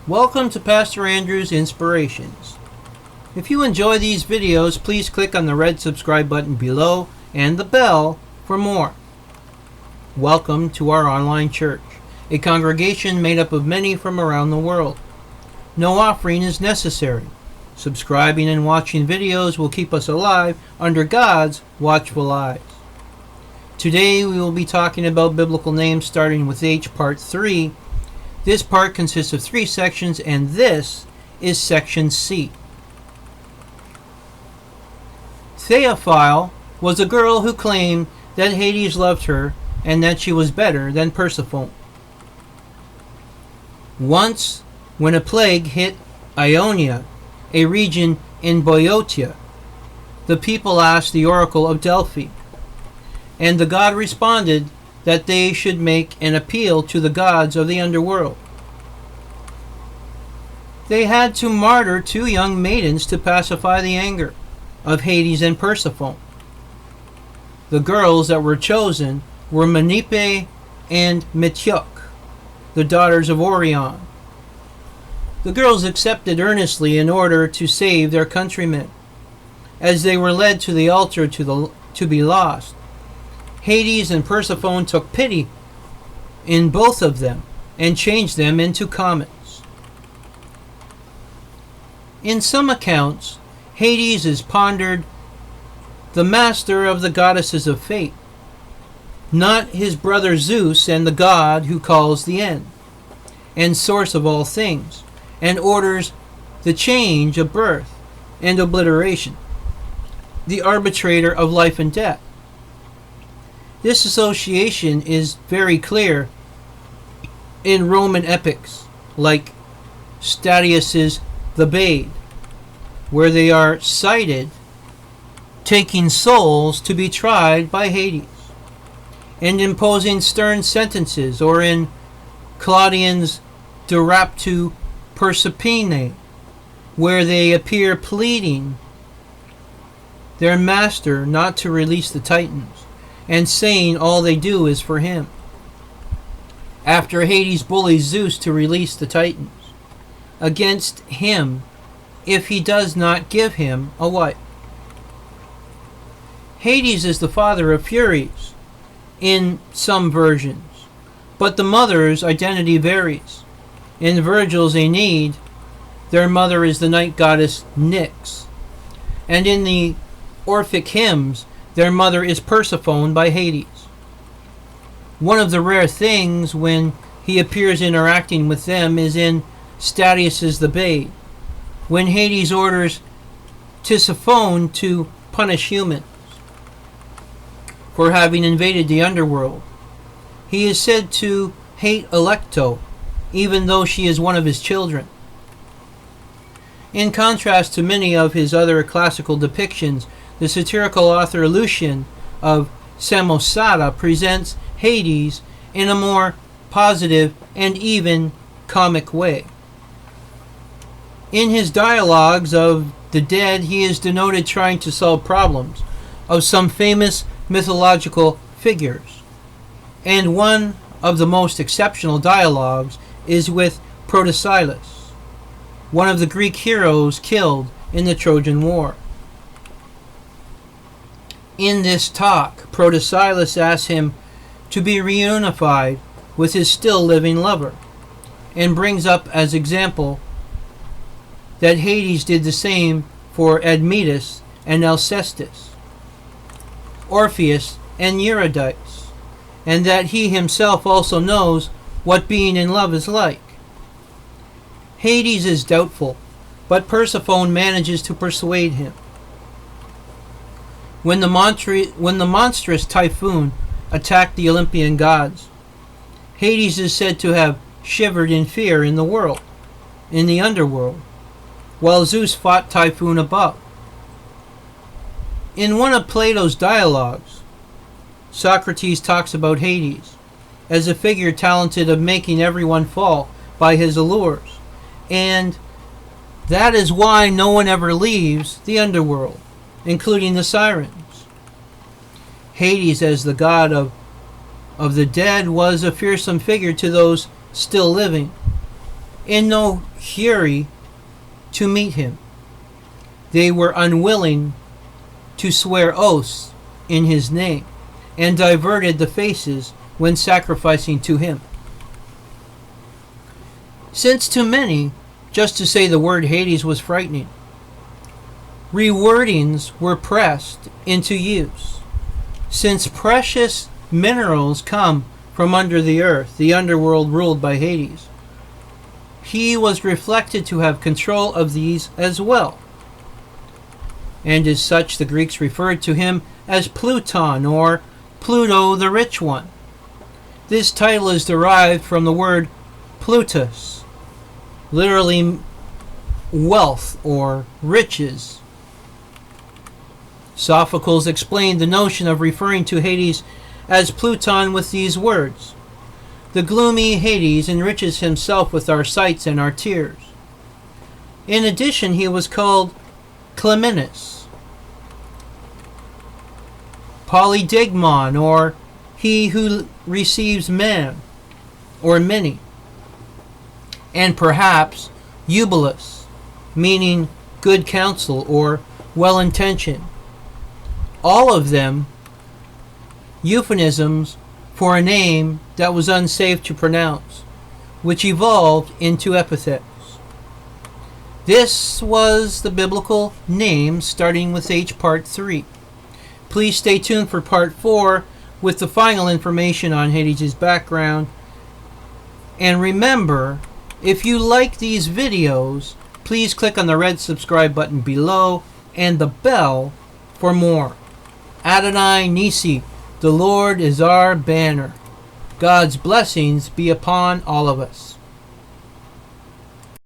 Welcome to Pastor Andrew's Inspirations. If you enjoy these videos, please click on the red subscribe button below and the bell for more. Welcome to our online church, a congregation made up of many from around the world. No offering is necessary. Subscribing and watching videos will keep us alive under God's watchful eyes. Today we will be talking about biblical names starting with H, Part 3. This part consists of 3 sections, and this is Section C. Theophile was a girl who claimed that Hades loved her and that she was better than Persephone. Once, when a plague hit Aonia, a region in Boeotia, the people asked the Oracle of Delphi, and the god responded that they should make an appeal to the gods of the underworld. They had to martyr 2 young maidens to pacify the anger of Hades and Persephone. The girls that were chosen were Menippe and Metioche, the daughters of Orion. The girls accepted earnestly in order to save their countrymen. As they were led to the altar to be lost, Hades and Persephone took pity in both of them and changed them into comets. In some accounts, Hades is pondered, the master of the goddesses of fate, not his brother Zeus and the god who calls the end, and source of all things, and orders the change of birth and obliteration, the arbitrator of life and death. This association is very clear in Roman epics like Statius's Thebaid, where they are cited taking souls to be tried by Hades and imposing stern sentences, or in Claudian's raptu Proserpinae, where they appear pleading their master not to release the Titans, and saying all they do is for him. After Hades bullies Zeus to release the Titans against him if he does not give him a wife. Hades is the father of Furies in some versions, but the mother's identity varies. In Virgil's Aeneid, their mother is the night goddess Nyx, and in the Orphic hymns, their mother is Persephone by Hades. One of the rare things when he appears interacting with them is in Statius's Thebaid, when Hades orders Tisiphone to punish humans for having invaded the underworld. He is said to hate Alecto, even though she is one of his children. In contrast to many of his other classical depictions, the satirical author Lucian of Samosata presents Hades in a more positive and even comic way. In his dialogues of the dead, he is denoted trying to solve problems of some famous mythological figures, and one of the most exceptional dialogues is with Proserpinae, one of the Greek heroes killed in the Trojan War. In this talk, Proserpinae asks him to be reunified with his still living lover, and brings up as example that Hades did the same for Admetus and Alcestis, Orpheus and Eurydice, and that he himself also knows what being in love is like. Hades is doubtful, but Persephone manages to persuade him. When the monstrous typhoon attacked the Olympian gods, Hades is said to have shivered in fear in the underworld, while Zeus fought Typhoon above. In one of Plato's dialogues, Socrates talks about Hades as a figure talented of making everyone fall by his allures, and that is why no one ever leaves the underworld, including the sirens. Hades, as the god of the dead, was a fearsome figure to those still living, in no hurry to meet him. They were unwilling to swear oaths in his name, and diverted the faces when sacrificing to him. Since to many, just to say the word Hades was frightening, rewordings were pressed into use. Since precious minerals come from under the earth, the underworld ruled by Hades, he was reflected to have control of these as well. And as such, the Greeks referred to him as Pluton, or Pluto the Rich One. This title is derived from the word Plutus, literally wealth or riches. Sophocles explained the notion of referring to Hades as Pluton with these words: "The gloomy Hades enriches himself with our sights and our tears." In addition, he was called Clemenus, Polydigmon, or he who receives man, or many, and perhaps Eubulus, meaning good counsel or well-intentioned. All of them euphemisms for a name that was unsafe to pronounce, which evolved into epithets. This was the biblical name starting with H Part 3. Please stay tuned for Part 4 with the final information on Hades' background. And remember, if you like these videos, please click on the red subscribe button below and the bell for more. Adonai Nisi, the Lord is our banner. God's blessings be upon all of us.